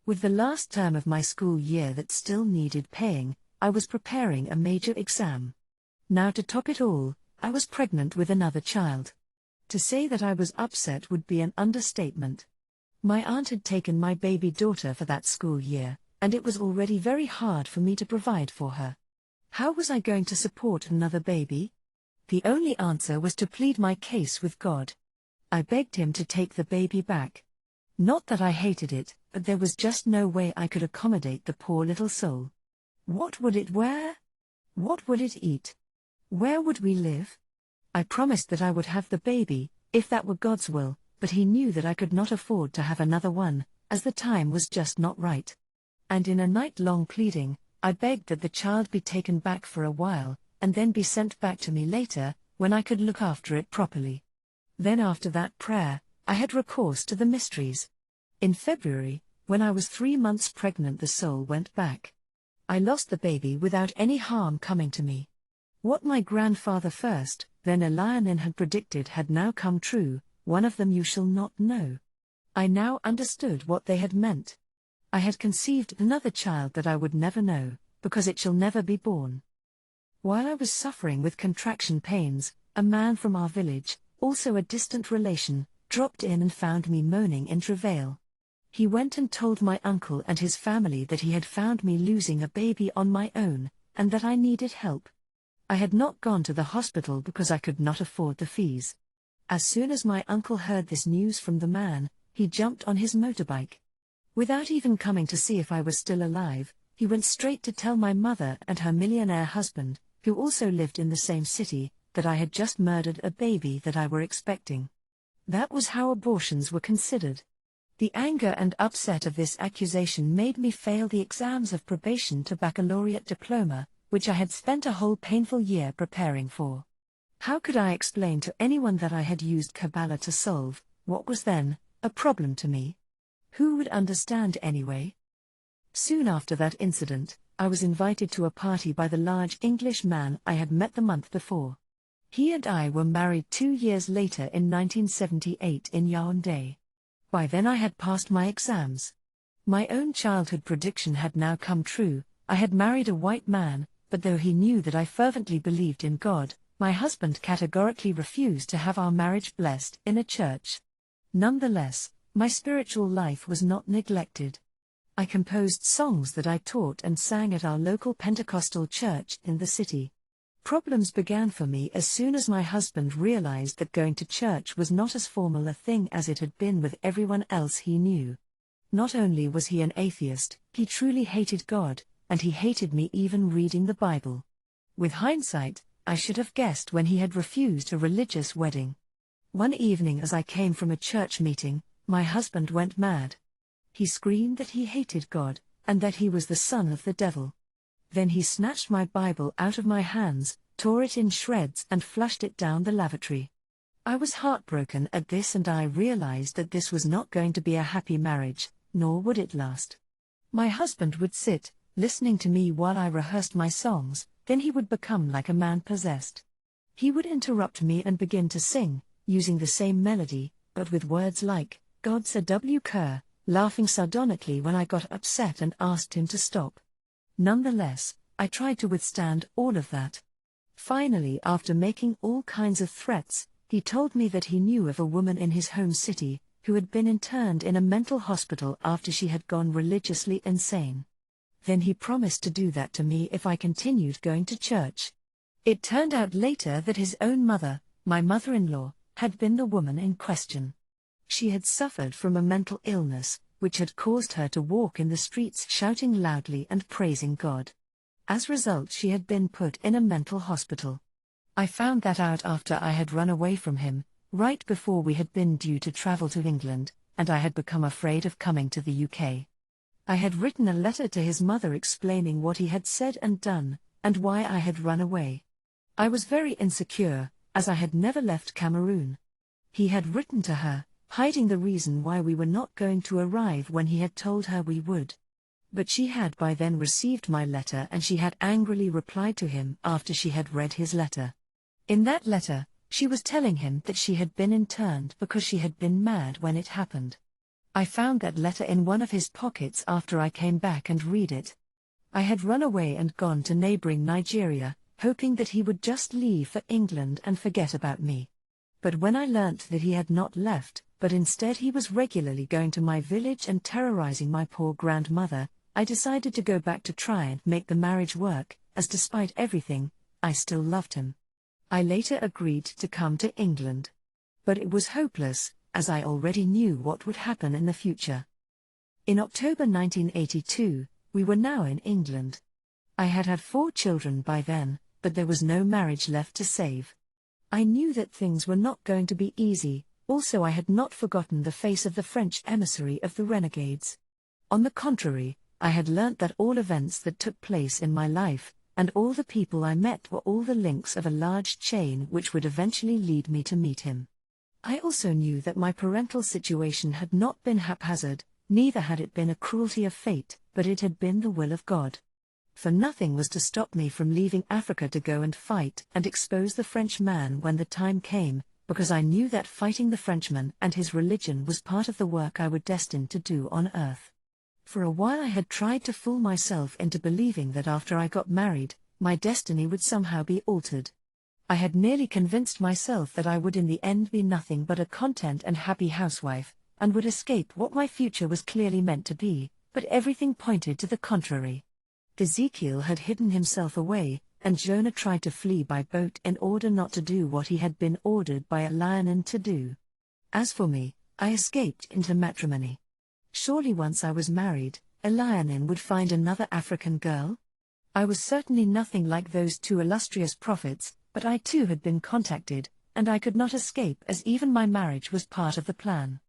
With the last term of my school year that still needed paying, I was preparing a major exam. Now to top it all, I was pregnant with another child. To say that I was upset would be an understatement. My aunt had taken my baby daughter for that school year, and it was already very hard for me to provide for her. How was I going to support another baby? The only answer was to plead my case with God. I begged him to take the baby back. Not that I hated it, but there was just no way I could accommodate the poor little soul. What would it wear? What would it eat? Where would we live? I promised that I would have the baby, if that were God's will, but he knew that I could not afford to have another one, as the time was just not right. And in a night-long pleading, I begged that the child be taken back for a while, and then be sent back to me later, when I could look after it properly. Then after that prayer, I had recourse to the mysteries. In February, when I was 3 months pregnant, the soul went back. I lost the baby without any harm coming to me. What my grandfather first, then Elianin had predicted had now come true, one of them you shall not know. I now understood what they had meant. I had conceived another child that I would never know, because it shall never be born. While I was suffering with contraction pains, a man from our village, also a distant relation, dropped in and found me moaning in travail. He went and told my uncle and his family that he had found me losing a baby on my own, and that I needed help. I had not gone to the hospital because I could not afford the fees. As soon as my uncle heard this news from the man, he jumped on his motorbike. Without even coming to see if I was still alive, he went straight to tell my mother and her millionaire husband, who also lived in the same city, that I had just murdered a baby that I were expecting. That was how abortions were considered. The anger and upset of this accusation made me fail the exams of probation to baccalaureate diploma, which I had spent a whole painful year preparing for. How could I explain to anyone that I had used Kabbalah to solve what was then a problem to me? Who would understand anyway? Soon after that incident, I was invited to a party by the large English man I had met the month before. He and I were married 2 years later in 1978 in Yaoundé. By then I had passed my exams. My own childhood prediction had now come true. I had married a white man, but though he knew that I fervently believed in God, my husband categorically refused to have our marriage blessed in a church. Nonetheless, my spiritual life was not neglected. I composed songs that I taught and sang at our local Pentecostal church in the city. Problems began for me as soon as my husband realized that going to church was not as formal a thing as it had been with everyone else he knew. Not only was he an atheist, he truly hated God, and he hated me even reading the Bible. With hindsight, I should have guessed when he had refused a religious wedding. One evening as I came from a church meeting, my husband went mad. He screamed that he hated God, and that he was the son of the devil. Then he snatched my Bible out of my hands, tore it in shreds and flushed it down the lavatory. I was heartbroken at this, and I realized that this was not going to be a happy marriage, nor would it last. My husband would sit, listening to me while I rehearsed my songs, then he would become like a man possessed. He would interrupt me and begin to sing, using the same melody, but with words like, "God said W. Kerr," laughing sardonically when I got upset and asked him to stop. Nonetheless, I tried to withstand all of that. Finally, after making all kinds of threats, he told me that he knew of a woman in his home city, who had been interned in a mental hospital after she had gone religiously insane. Then he promised to do that to me if I continued going to church. It turned out later that his own mother, my mother-in-law, had been the woman in question. She had suffered from a mental illness, which had caused her to walk in the streets shouting loudly and praising God. As a result, she had been put in a mental hospital. I found that out after I had run away from him, right before we had been due to travel to England, and I had become afraid of coming to the UK. I had written a letter to his mother explaining what he had said and done, and why I had run away. I was very insecure, as I had never left Cameroon. He had written to her, hiding the reason why we were not going to arrive when he had told her we would. But she had by then received my letter, and she had angrily replied to him after she had read his letter. In that letter, she was telling him that she had been interned because she had been mad when it happened. I found that letter in one of his pockets after I came back and read it. I had run away and gone to neighboring Nigeria, hoping that he would just leave for England and forget about me. But when I learnt that he had not left, but instead he was regularly going to my village and terrorizing my poor grandmother, I decided to go back to try and make the marriage work, as despite everything, I still loved him. I later agreed to come to England. But it was hopeless, as I already knew what would happen in the future. In October 1982, we were now in England. I had had 4 children by then, but there was no marriage left to save. I knew that things were not going to be easy. Also, I had not forgotten the face of the French emissary of the renegades. On the contrary, I had learnt that all events that took place in my life, and all the people I met, were all the links of a large chain which would eventually lead me to meet him. I also knew that my parental situation had not been haphazard, neither had it been a cruelty of fate, but it had been the will of God. For nothing was to stop me from leaving Africa to go and fight and expose the Frenchman when the time came, because I knew that fighting the Frenchman and his religion was part of the work I was destined to do on earth. For a while I had tried to fool myself into believing that after I got married, my destiny would somehow be altered. I had nearly convinced myself that I would in the end be nothing but a content and happy housewife, and would escape what my future was clearly meant to be, but everything pointed to the contrary. Ezekiel had hidden himself away, and Jonah tried to flee by boat in order not to do what he had been ordered by a lion to do. As for me, I escaped into matrimony. Surely once I was married, a lionin would find another African girl? I was certainly nothing like those two illustrious prophets, but I too had been contacted, and I could not escape as even my marriage was part of the plan.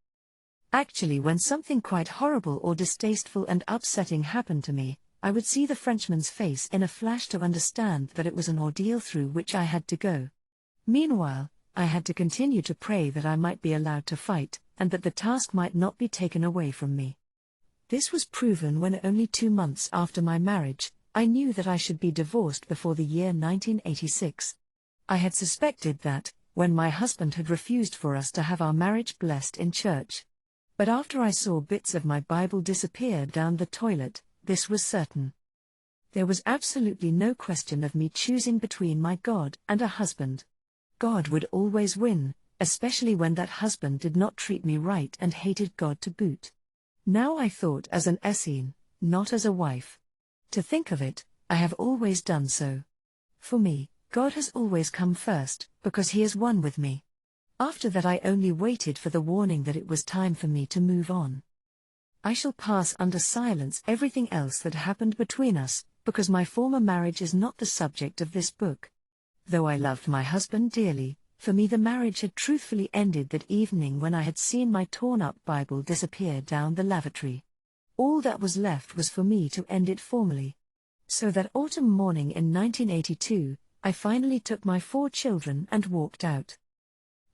Actually, when something quite horrible or distasteful and upsetting happened to me, I would see the Frenchman's face in a flash to understand that it was an ordeal through which I had to go. Meanwhile, I had to continue to pray that I might be allowed to fight, and that the task might not be taken away from me. This was proven when only 2 months after my marriage, I knew that I should be divorced before the year 1986. I had suspected that, when my husband had refused for us to have our marriage blessed in church. But after I saw bits of my Bible disappear down the toilet, this was certain. There was absolutely no question of me choosing between my God and a husband. God would always win, especially when that husband did not treat me right and hated God to boot. Now I thought as an Essene, not as a wife. To think of it, I have always done so. For me, God has always come first, because He is one with me. After that I only waited for the warning that it was time for me to move on. I shall pass under silence everything else that happened between us, because my former marriage is not the subject of this book. Though I loved my husband dearly, for me the marriage had truthfully ended that evening when I had seen my torn-up Bible disappear down the lavatory. All that was left was for me to end it formally. So that autumn morning in 1982, I finally took my 4 children and walked out.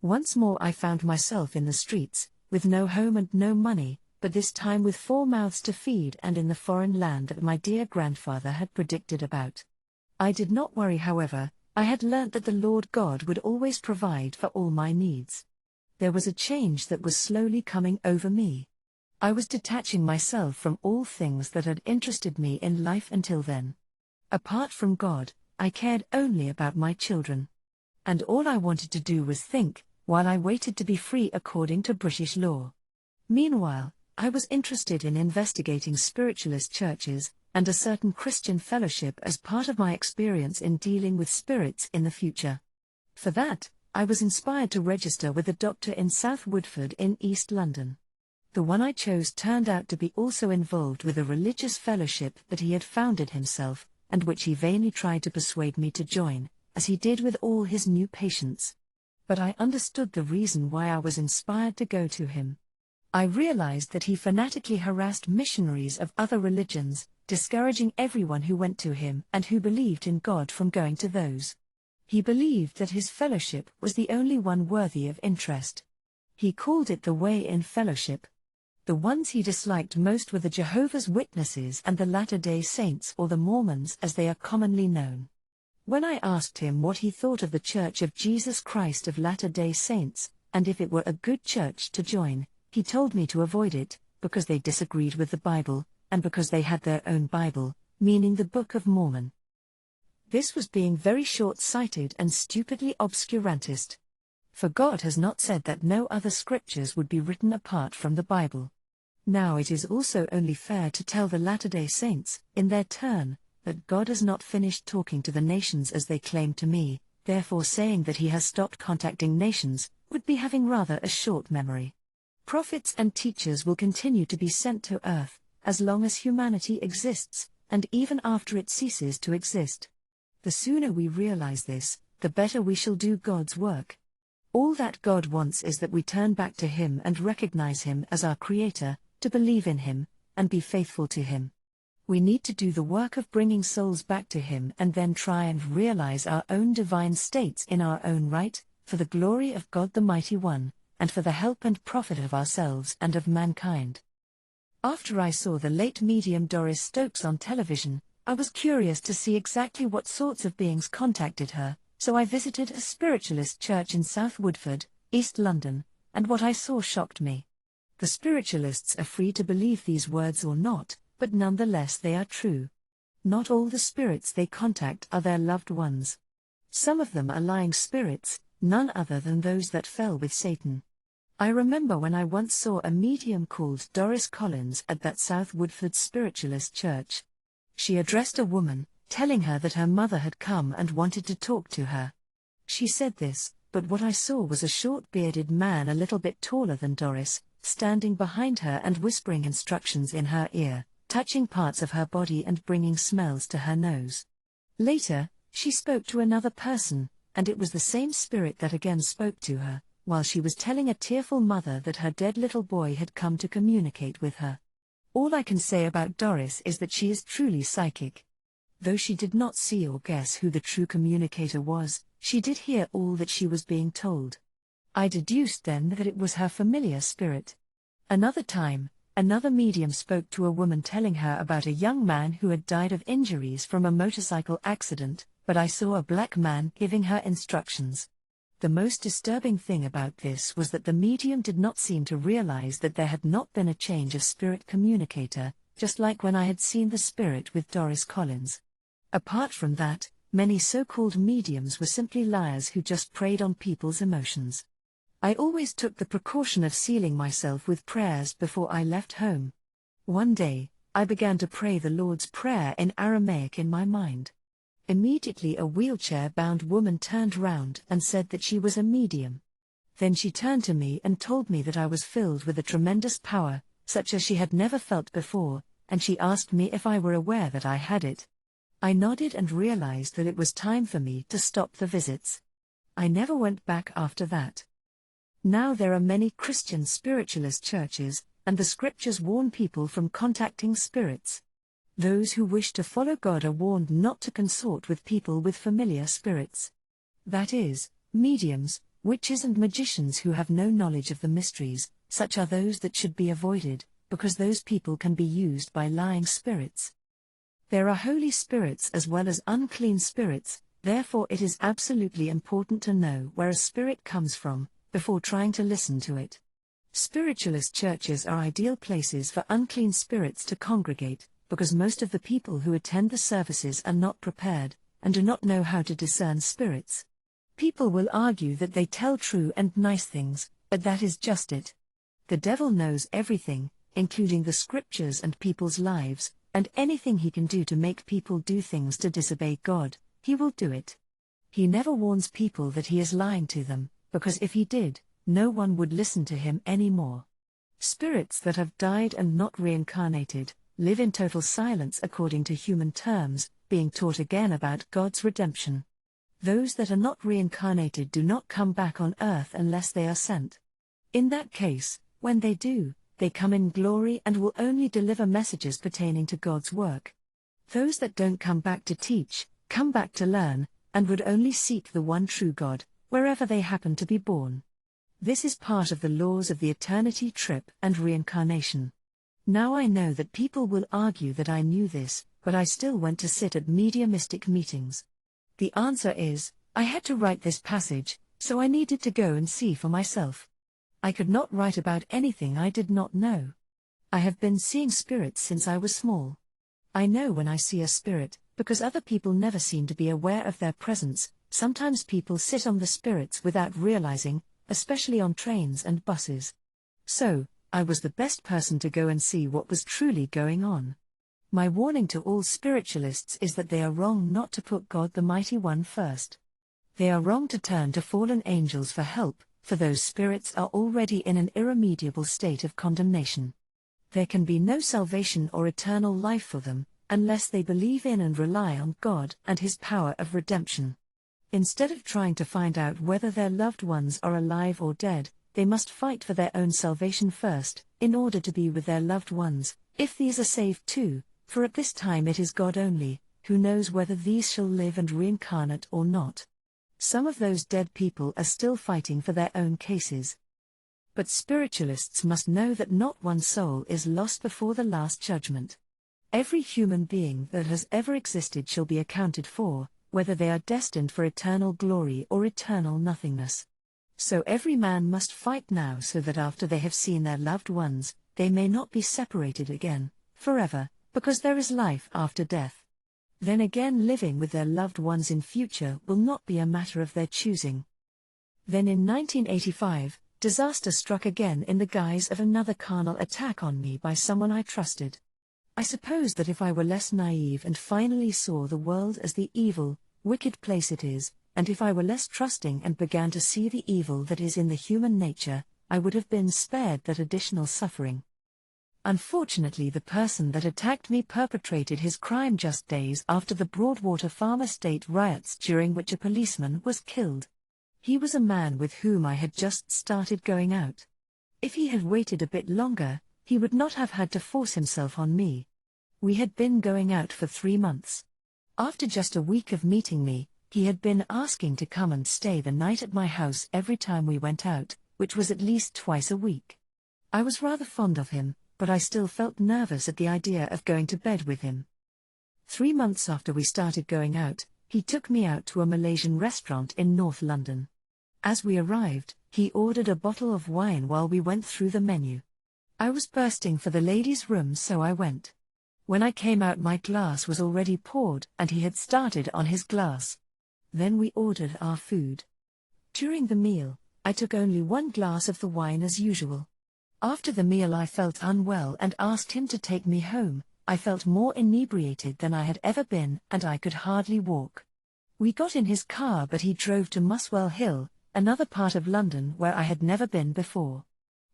Once more I found myself in the streets, with no home and no money, but this time with 4 mouths to feed and in the foreign land that my dear grandfather had predicted about. I did not worry, however. I had learnt that the Lord God would always provide for all my needs. There was a change that was slowly coming over me. I was detaching myself from all things that had interested me in life until then. Apart from God, I cared only about my children. And all I wanted to do was think, while I waited to be free according to British law. Meanwhile, I was interested in investigating spiritualist churches, and a certain Christian fellowship as part of my experience in dealing with spirits in the future. For that, I was inspired to register with a doctor in South Woodford in East London. The one I chose turned out to be also involved with a religious fellowship that he had founded himself, and which he vainly tried to persuade me to join, as he did with all his new patients. But I understood the reason why I was inspired to go to him. I realized that he fanatically harassed missionaries of other religions, discouraging everyone who went to him and who believed in God from going to those. He believed that his fellowship was the only one worthy of interest. He called it the Way in Fellowship. The ones he disliked most were the Jehovah's Witnesses and the Latter-day Saints, or the Mormons as they are commonly known. When I asked him what he thought of the Church of Jesus Christ of Latter-day Saints, and if it were a good church to join, he told me to avoid it, because they disagreed with the Bible, and because they had their own Bible, meaning the Book of Mormon. This was being very short-sighted and stupidly obscurantist. For God has not said that no other scriptures would be written apart from the Bible. Now it is also only fair to tell the Latter-day Saints, in their turn, that God has not finished talking to the nations as they claim to me, therefore saying that he has stopped contacting nations would be having rather a short memory. Prophets and teachers will continue to be sent to earth, as long as humanity exists, and even after it ceases to exist. The sooner we realize this, the better we shall do God's work. All that God wants is that we turn back to Him and recognize Him as our Creator, to believe in Him, and be faithful to Him. We need to do the work of bringing souls back to Him and then try and realize our own divine states in our own right, for the glory of God the Mighty One, and for the help and profit of ourselves and of mankind. After I saw the late medium Doris Stokes on television, I was curious to see exactly what sorts of beings contacted her, so I visited a spiritualist church in South Woodford, East London, and what I saw shocked me. The spiritualists are free to believe these words or not, but nonetheless they are true. Not all the spirits they contact are their loved ones. Some of them are lying spirits, none other than those that fell with Satan. I remember when I once saw a medium called Doris Collins at that South Woodford spiritualist church. She addressed a woman, telling her that her mother had come and wanted to talk to her. She said this, but what I saw was a short bearded man a little bit taller than Doris, standing behind her and whispering instructions in her ear, touching parts of her body and bringing smells to her nose. Later, she spoke to another person, and it was the same spirit that again spoke to her, while she was telling a tearful mother that her dead little boy had come to communicate with her. All I can say about Doris is that she is truly psychic. Though she did not see or guess who the true communicator was, she did hear all that she was being told. I deduced then that it was her familiar spirit. Another time, another medium spoke to a woman telling her about a young man who had died of injuries from a motorcycle accident, but I saw a black man giving her instructions. The most disturbing thing about this was that the medium did not seem to realize that there had not been a change of spirit communicator, just like when I had seen the spirit with Doris Collins. Apart from that, many so-called mediums were simply liars who just preyed on people's emotions. I always took the precaution of sealing myself with prayers before I left home. One day, I began to pray the Lord's Prayer in Aramaic in my mind. Immediately a wheelchair-bound woman turned round and said that she was a medium. Then she turned to me and told me that I was filled with a tremendous power, such as she had never felt before, and she asked me if I were aware that I had it. I nodded and realized that it was time for me to stop the visits. I never went back after that. Now there are many Christian spiritualist churches, and the scriptures warn people from contacting spirits. Those who wish to follow God are warned not to consort with people with familiar spirits. That is, mediums, witches and magicians who have no knowledge of the mysteries, such are those that should be avoided, because those people can be used by lying spirits. There are holy spirits as well as unclean spirits, therefore it is absolutely important to know where a spirit comes from, before trying to listen to it. Spiritualist churches are ideal places for unclean spirits to congregate, because most of the people who attend the services are not prepared, and do not know how to discern spirits. People will argue that they tell true and nice things, but that is just it. The devil knows everything, including the scriptures and people's lives, and anything he can do to make people do things to disobey God, he will do it. He never warns people that he is lying to them, because if he did, no one would listen to him anymore. Spirits that have died and not reincarnated, live in total silence according to human terms, being taught again about God's redemption. Those that are not reincarnated do not come back on earth unless they are sent. In that case, when they do, they come in glory and will only deliver messages pertaining to God's work. Those that don't come back to teach, come back to learn, and would only seek the one true God, wherever they happen to be born. This is part of the laws of the eternity trip and reincarnation. Now I know that people will argue that I knew this, but I still went to sit at mediumistic meetings. The answer is, I had to write this passage, so I needed to go and see for myself. I could not write about anything I did not know. I have been seeing spirits since I was small. I know when I see a spirit, because other people never seem to be aware of their presence. Sometimes people sit on the spirits without realizing, especially on trains and buses. So, I was the best person to go and see what was truly going on. My warning to all spiritualists is that they are wrong not to put God the Mighty One first. They are wrong to turn to fallen angels for help, for those spirits are already in an irremediable state of condemnation. There can be no salvation or eternal life for them, unless they believe in and rely on God and His power of redemption. Instead of trying to find out whether their loved ones are alive or dead, they must fight for their own salvation first, in order to be with their loved ones, if these are saved too, for at this time it is God only, who knows whether these shall live and reincarnate or not. Some of those dead people are still fighting for their own cases. But spiritualists must know that not one soul is lost before the last judgment. Every human being that has ever existed shall be accounted for, whether they are destined for eternal glory or eternal nothingness. So every man must fight now so that after they have seen their loved ones, they may not be separated again, forever, because there is life after death. Then again living with their loved ones in future will not be a matter of their choosing. Then in 1985, disaster struck again in the guise of another carnal attack on me by someone I trusted. I suppose that if I were less naive and finally saw the world as the evil, wicked place it is, and if I were less trusting and began to see the evil that is in the human nature, I would have been spared that additional suffering. Unfortunately, the person that attacked me perpetrated his crime just days after the Broadwater Farmer State riots, during which a policeman was killed. He was a man with whom I had just started going out. If he had waited a bit longer, he would not have had to force himself on me. We had been going out for 3 months. After just a week of meeting me, he had been asking to come and stay the night at my house every time we went out, which was at least twice a week. I was rather fond of him, but I still felt nervous at the idea of going to bed with him. 3 months after we started going out, he took me out to a Malaysian restaurant in North London. As we arrived, he ordered a bottle of wine while we went through the menu. I was bursting for the ladies' room, so I went. When I came out, my glass was already poured and he had started on his glass. Then we ordered our food. During the meal, I took only 1 glass of the wine as usual. After the meal I felt unwell and asked him to take me home. I felt more inebriated than I had ever been and I could hardly walk. We got in his car, but he drove to Muswell Hill, another part of London where I had never been before.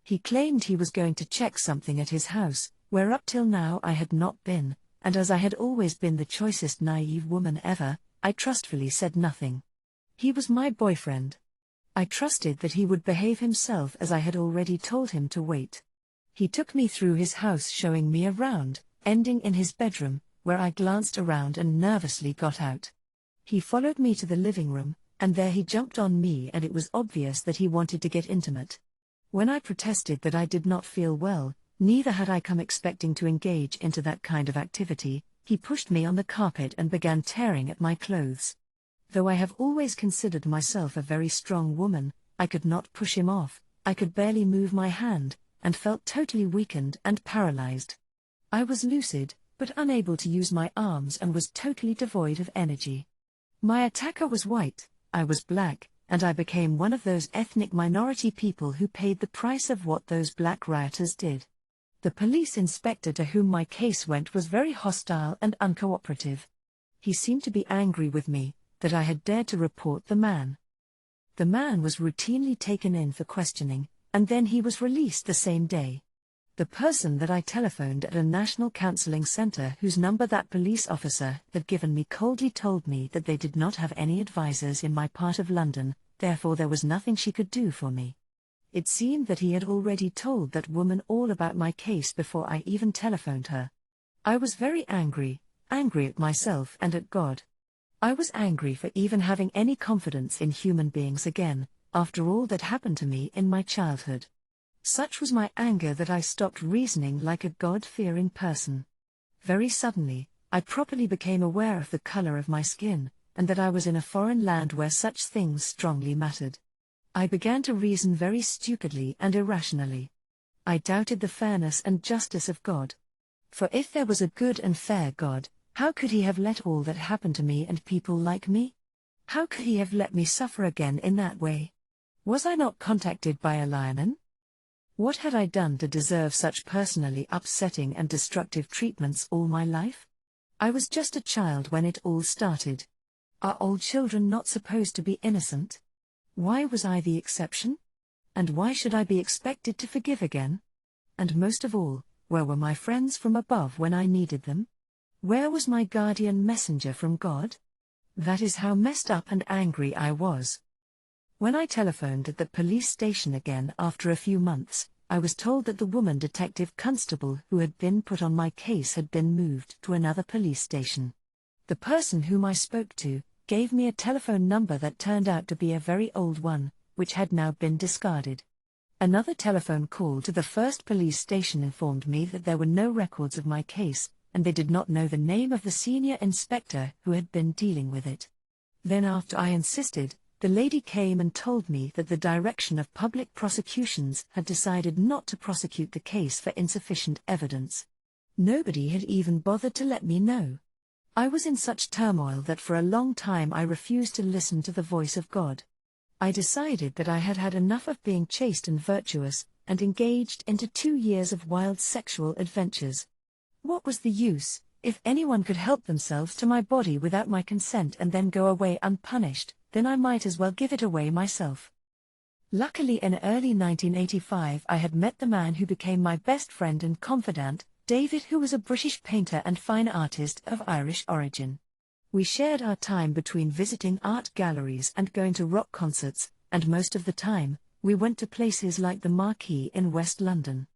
He claimed he was going to check something at his house, where up till now I had not been, and as I had always been the choicest naive woman ever, I trustfully said nothing. He was my boyfriend. I trusted that he would behave himself as I had already told him to wait. He took me through his house, showing me around, ending in his bedroom, where I glanced around and nervously got out. He followed me to the living room, and there he jumped on me, and it was obvious that he wanted to get intimate. When I protested that I did not feel well, neither had I come expecting to engage into that kind of activity, he pushed me on the carpet and began tearing at my clothes. Though I have always considered myself a very strong woman, I could not push him off. I could barely move my hand, and felt totally weakened and paralyzed. I was lucid, but unable to use my arms, and was totally devoid of energy. My attacker was white, I was black, and I became one of those ethnic minority people who paid the price of what those black rioters did. The police inspector to whom my case went was very hostile and uncooperative. He seemed to be angry with me, that I had dared to report the man. The man was routinely taken in for questioning, and then he was released the same day. The person that I telephoned at a national counseling center, whose number that police officer had given me, coldly told me that they did not have any advisors in my part of London, therefore there was nothing she could do for me. It seemed that he had already told that woman all about my case before I even telephoned her. I was very angry at myself and at God. I was angry for even having any confidence in human beings again, after all that happened to me in my childhood. Such was my anger that I stopped reasoning like a God-fearing person. Very suddenly, I properly became aware of the color of my skin, and that I was in a foreign land where such things strongly mattered. I began to reason very stupidly and irrationally. I doubted the fairness and justice of God. For if there was a good and fair God, how could he have let all that happen to me and people like me? How could he have let me suffer again in that way? Was I not contacted by a lion? What had I done to deserve such personally upsetting and destructive treatments all my life? I was just a child when it all started. Are all children not supposed to be innocent? Why was I the exception? And why should I be expected to forgive again? And most of all, where were my friends from above when I needed them? Where was my guardian messenger from God? That is how messed up and angry I was. When I telephoned at the police station again after a few months, I was told that the woman detective constable who had been put on my case had been moved to another police station. The person whom I spoke to gave me a telephone number that turned out to be a very old one, which had now been discarded. Another telephone call to the first police station informed me that there were no records of my case, and they did not know the name of the senior inspector who had been dealing with it. Then after I insisted, The lady came and told me that the Direction of Public Prosecutions had decided not to prosecute the case for insufficient evidence. Nobody had even bothered to let me know. I was in such turmoil that for a long time I refused to listen to the voice of God. I decided that I had had enough of being chaste and virtuous, and engaged into 2 years of wild sexual adventures. What was the use, if anyone could help themselves to my body without my consent and then go away unpunished, then I might as well give it away myself. Luckily in early 1985 I had met the man who became my best friend and confidant, David, who was a British painter and fine artist of Irish origin. We shared our time between visiting art galleries and going to rock concerts, and most of the time, we went to places like the Marquee in West London.